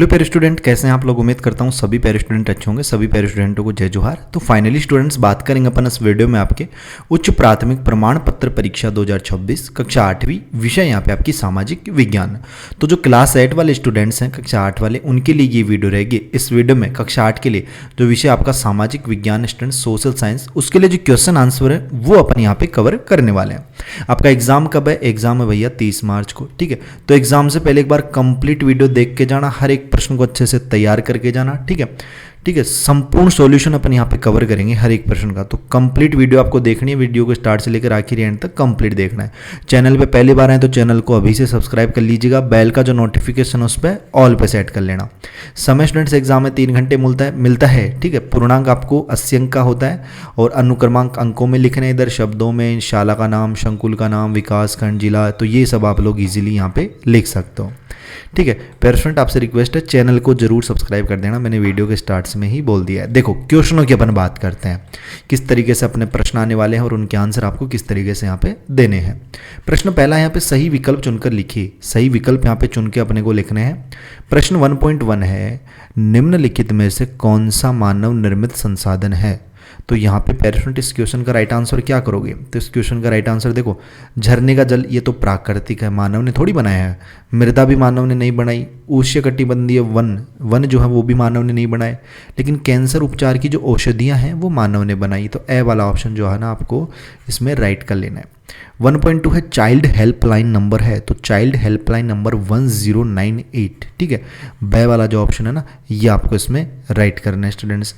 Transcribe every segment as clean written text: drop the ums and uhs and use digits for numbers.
Hello प्यारे student, कैसे हैं आप लोग। उम्मीद करता हूँ सभी प्यारे स्टूडेंट अच्छे होंगे। सभी प्यारे स्टूडेंटों को जय जोहार। तो फाइनली स्टूडेंट्स बात करेंगे अपन इस वीडियो में आपके उच्च प्राथमिक प्रमाण पत्र परीक्षा 2026 कक्षा 8वीं, विषय यहाँ पे आपकी सामाजिक विज्ञान। तो जो क्लास 8 वाले स्टूडेंट्स हैं, कक्षा 8 वाले, उनके लिए ये वीडियो रहेगी। इस वीडियो में कक्षा 8 के लिए जो विषय आपका सामाजिक विज्ञान स्टूडेंट सोशल साइंस, उसके लिए जो क्वेश्चन आंसर है वो अपन यहाँ पे कवर करने वाले हैं। आपका एग्जाम कब है? एग्जाम है भैया 30 मार्च को। ठीक है, तो एग्जाम से पहले एक बार कंप्लीट वीडियो देख के जाना, हर एक प्रश्न को अच्छे से तैयार करके जाना। ठीक है, ठीक है, संपूर्ण सॉल्यूशन अपन यहाँ पे कवर करेंगे हर एक प्रश्न का। तो कंप्लीट वीडियो आपको देखनी है, वीडियो को स्टार्ट से लेकर आखिरी एंड तक कंप्लीट देखना है। चैनल पे पहली बार आए तो चैनल को अभी से सब्सक्राइब कर लीजिएगा, बेल का जो नोटिफिकेशन उस पर ऑल पे सेट कर लेना। समय स्टूडेंट्स एग्जाम में 3 घंटे मिलता है। ठीक है, पूर्णांक आपको 80 अंक का होता है और अनुक्रमांक अंकों में लिखने, इधर शब्दों में शाला का नाम, संकुल का नाम, विकास खंड, जिला, तो ये सब आप लोग इजीली यहाँ पे लिख सकते हो। ठीक है, पेरेंट आपसे रिक्वेस्ट है चैनल को जरूर सब्सक्राइब कर देना, मैंने वीडियो के स्टार्ट में ही बोल दिया है। देखो क्वेश्चनों की अपन बात करते हैं, किस तरीके से अपने प्रश्न आने वाले हैं और उनके आंसर आपको किस तरीके से यहाँ पे देने हैं। प्रश्न पहला यहाँ पे सही विकल्प चुनकर लिखिए। सही विकल्प यहाँ पे चुन के अपने को लिखने हैं। प्रश्न 1.1 है, निम्नलिखित में से कौन सा मानव निर्मित संसाधन है? तो यहाँ पे पेरेंट इस क्वेश्चन का राइट आंसर क्या करोगे? तो इस क्वेश्चन का राइट आंसर देखो, झरने का जल ये तो प्राकृतिक है, मानव ने थोड़ी बनाया है। मृदा भी मानव ने नहीं बनाई। उष्णकटिबंधीय वन जो है वो भी मानव ने नहीं बनाए। लेकिन कैंसर उपचार की जो औषधियाँ हैं वो मानव ने बनाई। तो ए वाला ऑप्शन जो है ना आपको इसमें राइट कर लेना है। 1.2 है, चाइल्ड हेल्पलाइन नंबर है, तो चाइल्ड हेल्पलाइन नंबर 1098। ठीक है, बे वाला जो ऑप्शन है ना ये आपको इसमें राइट करना है स्टूडेंट्स।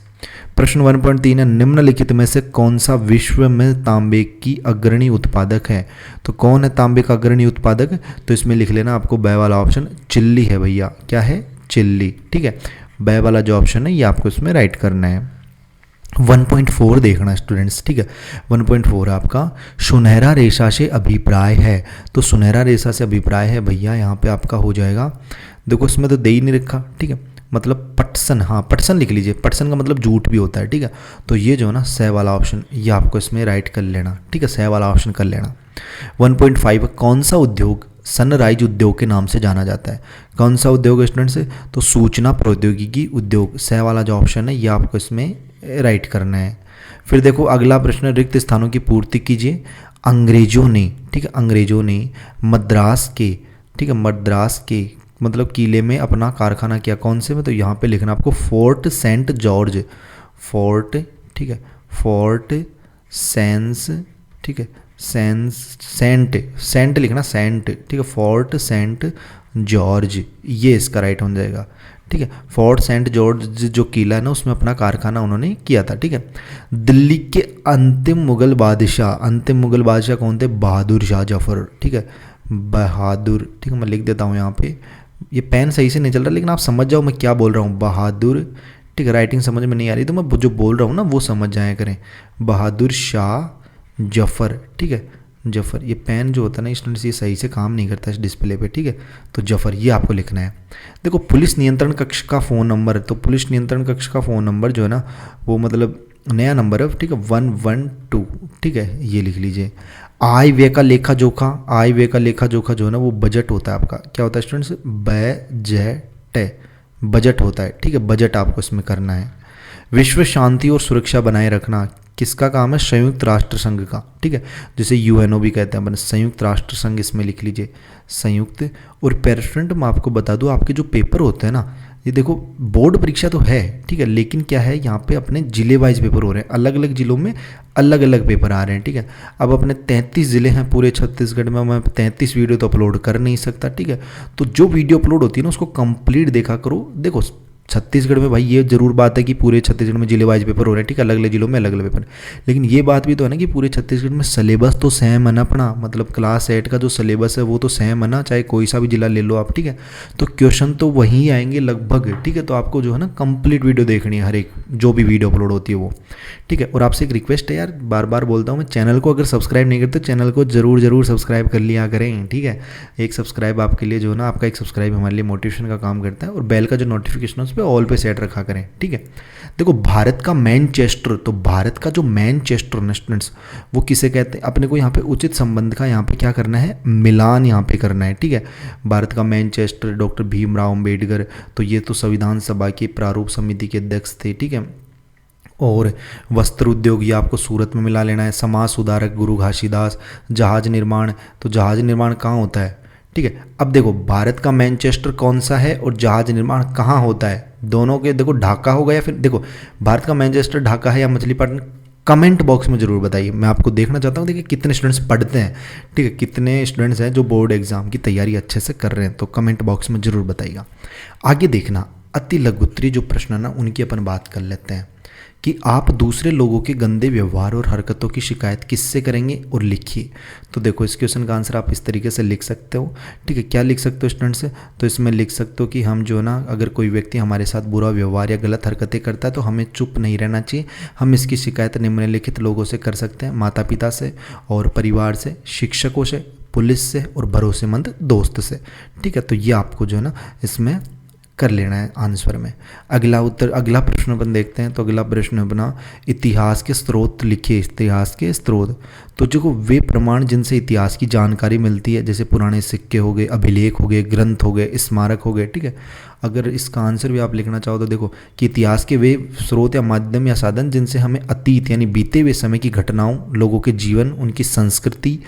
प्रश्न 1.3 है, निम्नलिखित में से कौन सा विश्व में तांबे की अग्रणी उत्पादक है? तो कौन है तांबे का अग्रणी उत्पादक? तो इसमें लिख लेना आपको बे वाला ऑप्शन, चिल्ली है भैया। क्या है? चिल्ली। ठीक है, बे वाला जो ऑप्शन है ये आपको इसमें राइट करना है। 1.4 देखना स्टूडेंट्स। ठीक है, 1.4 आपका सुनहरा रेशा से अभिप्राय है। तो सुनहरा रेशा से अभिप्राय है भैया, यहाँ पे आपका हो जाएगा, देखो इसमें तो दे ही नहीं रखा। ठीक है, मतलब पटसन, हाँ पटसन लिख लीजिए। पटसन का मतलब झूठ भी होता है। ठीक है, तो ये जो है ना सह वाला ऑप्शन ये आपको इसमें राइट कर लेना। ठीक है, सह वाला ऑप्शन कर लेना। 1.5 कौन सा उद्योग सनराइज उद्योग के नाम से जाना जाता है? कौन सा उद्योग स्टूडेंट से? तो सूचना प्रौद्योगिकी उद्योग, सह वाला जो ऑप्शन है ये आपको इसमें राइट करना है। फिर देखो अगला प्रश्न, रिक्त स्थानों की पूर्ति कीजिए। अंग्रेजों ने, ठीक है, अंग्रेजों ने मद्रास के, ठीक है, मद्रास के मतलब किले में अपना कारखाना किया। कौन से में? तो यहाँ पे लिखना आपको फोर्ट सेंट जॉर्ज। फोर्ट, ठीक है, फोर्ट सेंस, ठीक है, सेंट लिखना, सेंट। ठीक है, फोर्ट सेंट जॉर्ज, ये इसका राइट हो जाएगा। ठीक है, फोर्ट सेंट जॉर्ज जो किला है ना उसमें अपना कारखाना उन्होंने किया था। ठीक है, दिल्ली के अंतिम मुगल बादशाह कौन थे? बहादुर शाह जफर। ठीक है, बहादुर। ठीक है, मैं लिख देता हूँ यहाँ पे, ये पेन सही से नहीं चल रहा लेकिन आप समझ जाओ मैं क्या बोल रहा हूँ। बहादुर, ठीक है, राइटिंग समझ में नहीं आ रही तो मैं जो बोल रहा हूँ ना वो समझ जाया करें। बहादुर शाह जफर। ठीक है, जफर, ये पेन जो होता है ना स्टूडेंट्स ये सही से काम नहीं करता इस डिस्प्ले पे। ठीक है, तो जफर ये आपको लिखना है। देखो पुलिस नियंत्रण कक्ष का फ़ोन नंबर, तो पुलिस नियंत्रण कक्ष का फ़ोन नंबर जो है ना वो मतलब नया नंबर है। ठीक है, 112। ठीक है, ये लिख लीजिए। आय व्यय का लेखा जोखा, आय व्यय का लेखा जोखा जो है ना वो बजट होता है आपका। क्या होता है स्टूडेंट्स? बजट होता है। ठीक है, बजट आपको इसमें करना है। विश्व शांति और सुरक्षा बनाए रखना किसका काम है? संयुक्त राष्ट्र संघ का। ठीक है, जिसे यूएनओ भी कहते हैं अपन, संयुक्त राष्ट्र संघ इसमें लिख लीजिए, संयुक्त। और पेरेंट मैं आपको बता दूं आपके जो पेपर होते हैं ना, ये देखो बोर्ड परीक्षा तो है, ठीक है, लेकिन क्या है यहाँ पे अपने जिले वाइज पेपर हो रहे हैं, अलग अलग जिलों में अलग अलग पेपर आ रहे हैं। ठीक है, अब अपने 33 ज़िले हैं पूरे छत्तीसगढ़ में, मैं 33 वीडियो तो अपलोड कर नहीं सकता। ठीक है, तो जो वीडियो अपलोड होती है ना उसको कंप्लीट देखा करो। देखो छत्तीसगढ़ में भाई ये जरूर बात है कि पूरे छत्तीसगढ़ में जिले वाइज पेपर हो रहे हैं। ठीक है, अलग अलग जिलों में अलग अलग पेपर, लेकिन ये बात भी तो है ना कि पूरे छत्तीसगढ़ में सिलेबस तो सेम है ना अपना, मतलब क्लास 8 का जो सिलेबस है वो तो सेम है ना, चाहे कोई सा भी जिला ले लो आप। ठीक है, तो क्वेश्चन तो वहीं आएंगे लगभग। ठीक है, तो आपको जो है ना कंप्लीट वीडियो देखनी है हर एक, जो भी वीडियो अपलोड होती है वो, ठीक है। और आपसे एक रिक्वेस्ट है यार, बार बार बोलता हूँ मैं, चैनल को अगर सब्सक्राइब नहीं करते चैनल को ज़रूर सब्सक्राइब कर लिया करें, ठीक है। एक सब्सक्राइब आपके लिए जो है ना, आपका एक सब्सक्राइब हमारे लिए मोटिवेशन का काम करता है। और बेल का जो नोटिफिकेशन है उस पर ऑल पे सेट रखा करें, ठीक है। देखो भारत का मैनचेस्टर, तो भारत का जो मैनचेस्टर ना स्टूडेंट्स, वो किसे कहते हैं, अपने को यहाँ पे उचित संबंध का यहाँ पे क्या करना है, मिलान यहाँ पे करना है, ठीक है। भारत का मैनचेस्टर डॉक्टर भीमराव अम्बेडकर, तो ये तो संविधान सभा की प्रारूप समिति के अध्यक्ष थे, ठीक है। और वस्त्र उद्योग ये आपको सूरत में मिला लेना है। समाज सुधारक गुरु घासीदास। जहाज निर्माण, तो जहाज निर्माण कहाँ होता है, ठीक है। अब देखो भारत का मैनचेस्टर कौन सा है और जहाज निर्माण कहाँ होता है, दोनों के देखो ढाका होगा या फिर देखो भारत का मैनचेस्टर ढाका है या मछलीपट्टनम, कमेंट बॉक्स में ज़रूर बताइए। मैं आपको देखना चाहता हूँ देखिए कितने स्टूडेंट्स पढ़ते हैं, ठीक है, कितने स्टूडेंट्स हैं जो बोर्ड एग्जाम की तैयारी अच्छे से कर रहे हैं, तो कमेंट बॉक्स में ज़रूर बताइएगा। आगे देखना अति लघुत्तरी जो प्रश्न है ना उनकी अपन बात कर लेते हैं कि आप दूसरे लोगों के गंदे व्यवहार और हरकतों की शिकायत किससे करेंगे और लिखिए। तो देखो इस क्वेश्चन का आंसर आप इस तरीके से लिख सकते हो, ठीक है। क्या लिख सकते हो स्टूडेंट्स, तो इसमें लिख सकते हो कि हम जो ना, अगर कोई व्यक्ति हमारे साथ बुरा व्यवहार या गलत हरकतें करता है तो हमें चुप नहीं रहना चाहिए। हम इसकी शिकायत निम्नलिखित लोगों से कर सकते हैं, माता पिता से और परिवार से, शिक्षकों से, पुलिस से और भरोसेमंद दोस्त से, ठीक है। तो ये आपको जो है ना इसमें कर लेना है आंसर में। अगला प्रश्न अपन देखते हैं। तो अगला प्रश्न अपना इतिहास के स्रोत लिखिए। इतिहास के स्रोत, तो जो वे प्रमाण जिनसे इतिहास की जानकारी मिलती है, जैसे पुराने सिक्के हो गए, अभिलेख हो गए, ग्रंथ हो गए, स्मारक हो गए, ठीक है। अगर इसका आंसर भी आप लिखना चाहो तो देखो कि इतिहास के वे स्रोत या माध्यम या साधन जिनसे हमें अतीत यानी बीते हुए समय की घटनाओं, लोगों के जीवन, उनकी संस्कृति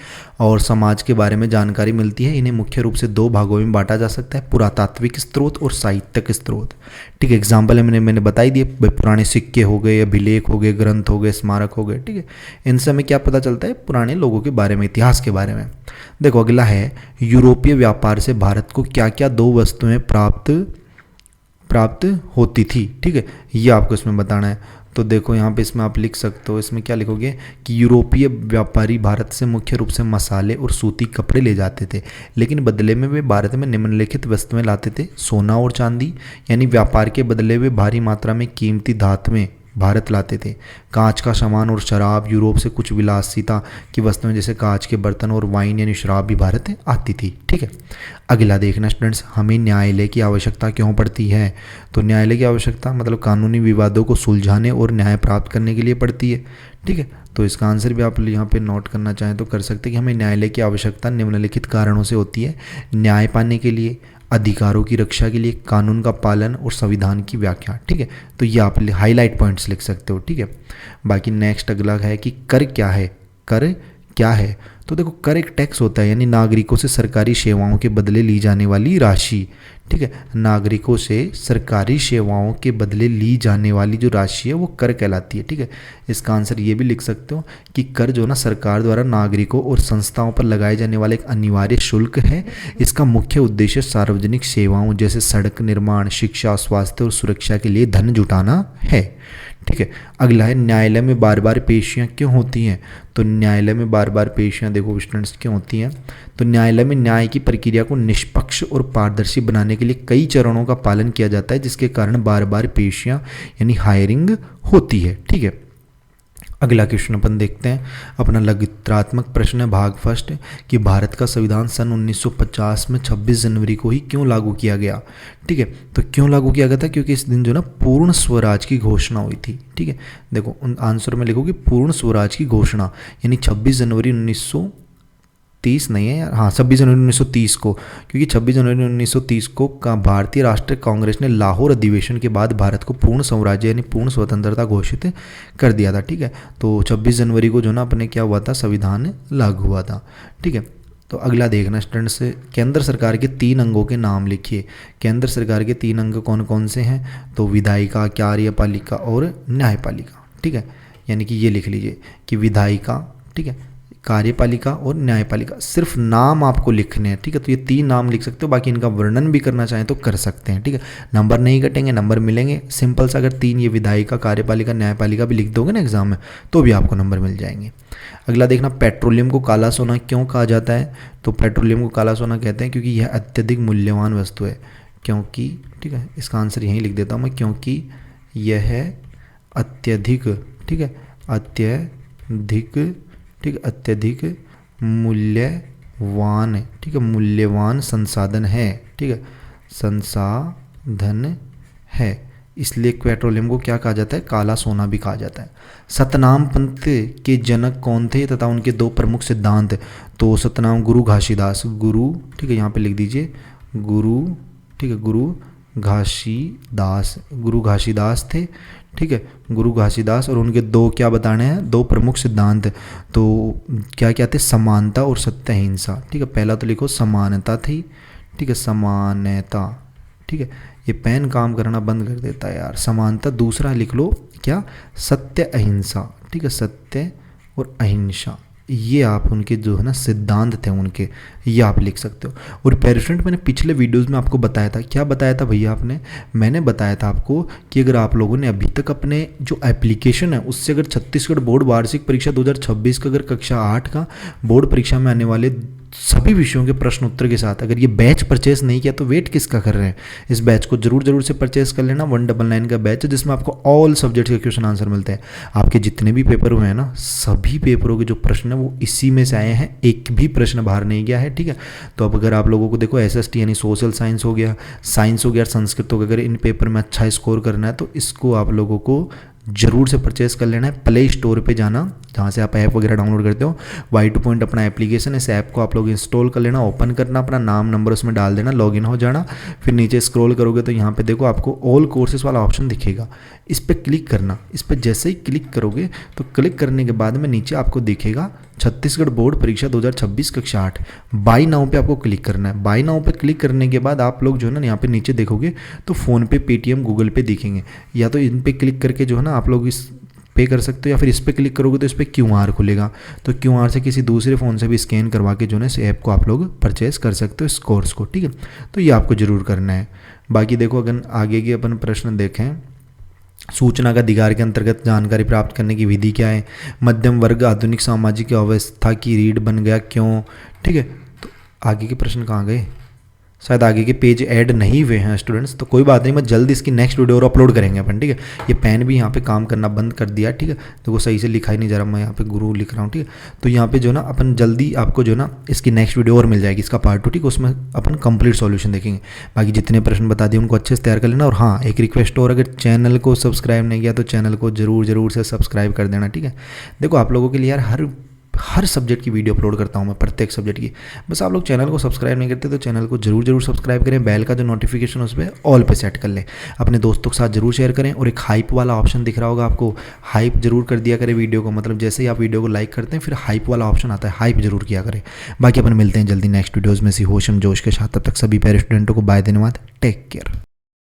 और समाज के बारे में जानकारी मिलती है। इन्हें मुख्य रूप से दो भागों में बांटा जा सकता है, पुरातात्विक स्रोत और साहित्यिक स्रोत, ठीक है। एग्जाम्पल है मैंने बताई दिए, पुराने सिक्के हो गए, अभिलेख हो गए, ग्रंथ हो गए, स्मारक हो गए, ठीक है। इनसे हमें क्या पता चलता है, पुराने लोगों के बारे में, इतिहास के बारे में। देखो अगला है यूरोपीय व्यापार से भारत को क्या क्या दो वस्तुएं प्राप्त होती थी, ठीक है। ये आपको इसमें बताना है। तो देखो यहाँ पे इसमें आप लिख सकते हो, इसमें क्या लिखोगे कि यूरोपीय व्यापारी भारत से मुख्य रूप से मसाले और सूती कपड़े ले जाते थे, लेकिन बदले में वे भारत में निम्नलिखित वस्तुएं लाते थे, सोना और चांदी, यानी व्यापार के बदले वे भारी मात्रा में कीमती धातुएं भारत लाते थे, कांच का सामान और शराब, यूरोप से कुछ विलासिता की वस्तुएं जैसे कांच के बर्तन और वाइन यानी शराब भी भारत आती थी, ठीक है। अगला देखना स्टूडेंट्स, हमें न्यायालय की आवश्यकता क्यों पड़ती है। तो न्यायालय की आवश्यकता मतलब कानूनी विवादों को सुलझाने और न्याय प्राप्त करने के लिए पड़ती है, ठीक है। तो इसका आंसर भी आप यहाँ पे नोट करना चाहें तो कर सकते हैं कि हमें न्यायालय की आवश्यकता निम्नलिखित कारणों से होती है, न्याय पाने के लिए, अधिकारों की रक्षा के लिए, कानून का पालन और संविधान की व्याख्या, ठीक है। तो ये आप हाईलाइट पॉइंट्स लिख सकते हो, ठीक है। बाकी नेक्स्ट अगला है कि कर क्या है। कर क्या है, तो देखो कर एक टैक्स होता है, यानी नागरिकों से सरकारी सेवाओं के बदले ली जाने वाली राशि, ठीक है। नागरिकों से सरकारी सेवाओं के बदले ली जाने वाली जो राशि है वो कर कहलाती है, ठीक है। इसका आंसर ये भी लिख सकते हो कि कर जो ना सरकार द्वारा नागरिकों और संस्थाओं पर लगाए जाने वाले एक अनिवार्य शुल्क है। इसका मुख्य उद्देश्य सार्वजनिक सेवाओं जैसे सड़क निर्माण, शिक्षा, स्वास्थ्य और सुरक्षा के लिए धन जुटाना है, ठीक है। अगला है न्यायालय में बार बार पेशियां क्यों होती हैं। तो न्यायालय में बार बार पेशियां देखो स्टूडेंट्स क्यों होती हैं, तो न्यायालय में न्याय की प्रक्रिया को निष्पक्ष और पारदर्शी बनाने के लिए कई चरणों का पालन किया जाता है, जिसके कारण बार बार पेशियां यानी हायरिंग होती है, ठीक है। अगला क्वेश्चन अपन देखते हैं, अपना लघुत्रात्मक प्रश्न है भाग फर्स्ट कि भारत का संविधान सन 1950 में 26 जनवरी को ही क्यों लागू किया गया, ठीक है। तो क्यों लागू किया गया था, क्योंकि इस दिन जो ना पूर्ण स्वराज की घोषणा हुई थी, ठीक है। देखो उन आंसर में लिखोगे पूर्ण स्वराज की घोषणा, यानी 26 जनवरी 1930 नहीं है यार, हाँ 26 जनवरी 1930 को, क्योंकि 26 जनवरी 1930 को भारतीय राष्ट्रीय कांग्रेस ने लाहौर अधिवेशन के बाद भारत को पूर्ण स्वराज्य यानी पूर्ण स्वतंत्रता घोषित कर दिया था, ठीक है। तो 26 जनवरी को जो ना अपने क्या हुआ था, संविधान लागू हुआ था, ठीक है। तो अगला देखना स्टूडेंट्स, केंद्र सरकार के 3 अंगों के नाम लिखिए। केंद्र सरकार के 3 अंग कौन कौन से हैं, तो विधायिका, कार्यपालिका और न्यायपालिका, ठीक है। यानी कि ये लिख लीजिए कि विधायिका, ठीक है, कार्यपालिका और न्यायपालिका, सिर्फ नाम आपको लिखने हैं, ठीक है। तो ये 3 नाम लिख सकते हो, बाकी इनका वर्णन भी करना चाहें तो कर सकते हैं, ठीक है। नंबर नहीं कटेंगे, नंबर मिलेंगे सिंपल सा। अगर 3 ये विधायिका, कार्यपालिका, न्यायपालिका भी लिख दोगे ना एग्जाम में तो भी आपको नंबर मिल जाएंगे। अगला देखना, पेट्रोलियम को काला सोना क्यों कहा जाता है। तो पेट्रोलियम को काला सोना कहते हैं क्योंकि यह अत्यधिक मूल्यवान वस्तु है, क्योंकि, ठीक है, इसका आंसर यहीं लिख देता हूँ मैं, क्योंकि यह अत्यधिक, ठीक है, अत्यधिक, ठीक है, अत्यधिक मूल्यवान, ठीक है, मूल्यवान संसाधन है, ठीक है, संसाधन है, इसलिए पेट्रोलियम को क्या कहा जाता है, काला सोना भी कहा जाता है। सतनाम पंथ के जनक कौन थे तथा उनके दो प्रमुख सिद्धांत, तो सतनाम गुरु घासीदास, गुरु, ठीक है, यहाँ पे लिख दीजिए गुरु, ठीक है, गुरु घासीदास, गुरु घासीदास थे, ठीक है, गुरु घासीदास। और उनके दो क्या बताने हैं, दो प्रमुख सिद्धांत, तो क्या क्या थे, समानता और सत्य अहिंसा, ठीक है। पहला तो लिखो समानता थी, ठीक है, समानता, ठीक है, ये पेन काम करना बंद कर देता है यार, समानता। दूसरा लिख लो क्या, सत्य अहिंसा, ठीक है, सत्य और अहिंसा, ये आप उनके जो है ना सिद्धांत थे उनके, ये आप लिख सकते हो। और पेरिस्टेंट मैंने पिछले वीडियोस में आपको बताया था, क्या बताया था भैया आपने, मैंने बताया था आपको कि अगर आप लोगों ने अभी तक अपने जो एप्लीकेशन है उससे अगर छत्तीसगढ़ बोर्ड वार्षिक परीक्षा 2026 का अगर कक्षा 8 का बोर्ड परीक्षा में आने वाले सभी विषयों के प्रश्न उत्तर के साथ अगर ये बैच परचेस नहीं किया तो वेट किसका कर रहे हैं, इस बैच को जरूर से परचेस कर लेना। 199 का बैच है जिसमें आपको ऑल सब्जेक्ट्स के क्वेश्चन आंसर मिलते हैं। आपके जितने भी पेपर हुए हैं ना, सभी पेपरों के जो प्रश्न है वो इसी में से आए हैं, एक भी प्रश्न बाहर नहीं गया है, ठीक है। तो अब अगर आप लोगों को देखो SST यानी सोशल साइंस हो गया, साइंस हो गया, संस्कृत हो गया, अगर इन पेपर में अच्छा स्कोर करना है तो इसको आप लोगों को जरूर से परचेस कर लेना है। प्ले स्टोर पे जाना, जहाँ से आप ऐप वगैरह डाउनलोड करते हो, Y2 पॉइंट अपना एप्लीकेशन है, इस ऐप को आप लोग इंस्टॉल कर लेना, ओपन करना, अपना नाम नंबर उसमें डाल देना, लॉगिन हो जाना। फिर नीचे स्क्रॉल करोगे तो यहाँ पे देखो आपको ऑल कोर्सेज वाला ऑप्शन दिखेगा, इस पर क्लिक करना। इस पर जैसे ही क्लिक करोगे तो क्लिक करने के बाद में नीचे आपको दिखेगा छत्तीसगढ़ बोर्ड परीक्षा 2026 कक्षा 8, बाई नाउ पे आपको क्लिक करना है। बाई नाउ पे क्लिक करने के बाद आप लोग जो है ना यहाँ पे नीचे देखोगे तो फ़ोनपे, पेटीएम, गूगल पे दिखेंगे, या तो इन पे क्लिक करके जो है ना आप लोग इस पे कर सकते हो, या फिर इस पर क्लिक करोगे तो इस पर QR खुलेगा, तो QR से किसी दूसरे फ़ोन से भी स्कैन करवा के जो है इस ऐप को आप लोग परचेस कर सकते हो, इस कोर्स को, ठीक है। तो ये आपको ज़रूर करना है। बाकी देखो अगर आगे के अपन प्रश्न देखें, सूचना का अधिकार के अंतर्गत जानकारी प्राप्त करने की विधि क्या है, मध्यम वर्ग आधुनिक सामाजिक अवस्था की रीढ़ बन गया क्यों, ठीक है। तो आगे के प्रश्न कहाँ गए, शायद आगे के पेज ऐड नहीं हुए हैं स्टूडेंट्स, तो कोई बात नहीं, मैं जल्द इसकी नेक्स्ट वीडियो और अपलोड करेंगे अपन, ठीक है। ये पेन भी यहाँ पे काम करना बंद कर दिया, ठीक है, देखो सही से लिखा ही नहीं जा रहा, मैं यहाँ पे गुरु लिख रहा हूँ, ठीक है। तो यहाँ पे जो ना अपन जल्दी आपको जो ना इसकी नेक्स्ट वीडियो और मिल जाएगी, इसका पार्ट 2, ठीक है, उसमें अपन कंप्लीट सॉल्यूशन देखेंगे। बाकी जितने प्रश्न बता दिए उनको अच्छे से तैयार कर लेना। और हाँ, एक रिक्वेस्ट और, अगर चैनल को सब्सक्राइब नहीं किया तो चैनल को जरूर से सब्सक्राइब कर देना, ठीक है। देखो आप लोगों के लिए यार हर सब्जेक्ट की वीडियो अपलोड करता हूँ मैं, प्रत्येक सब्जेक्ट की, बस आप लोग चैनल को सब्सक्राइब नहीं करते तो चैनल को जरूर सब्सक्राइब करें, बेल का जो नोटिफिकेशन उस पर ऑल पे सेट कर लें, अपने दोस्तों के साथ जरूर शेयर करें। और एक हाइप वाला ऑप्शन दिख रहा होगा आपको, हाइप जरूर कर दिया करें वीडियो को, मतलब जैसे ही आप वीडियो को लाइक करते हैं फिर हाइप वाला ऑप्शन आता है, हाइप जरूर किया करें। बाकी अपन मिलते हैं जल्दी नेक्स्ट वीडियोज़ में इसी होश जोश के साथ, तब तक सभी पैर स्टूडेंटों को बाय, धन्यवाद, टेक केयर।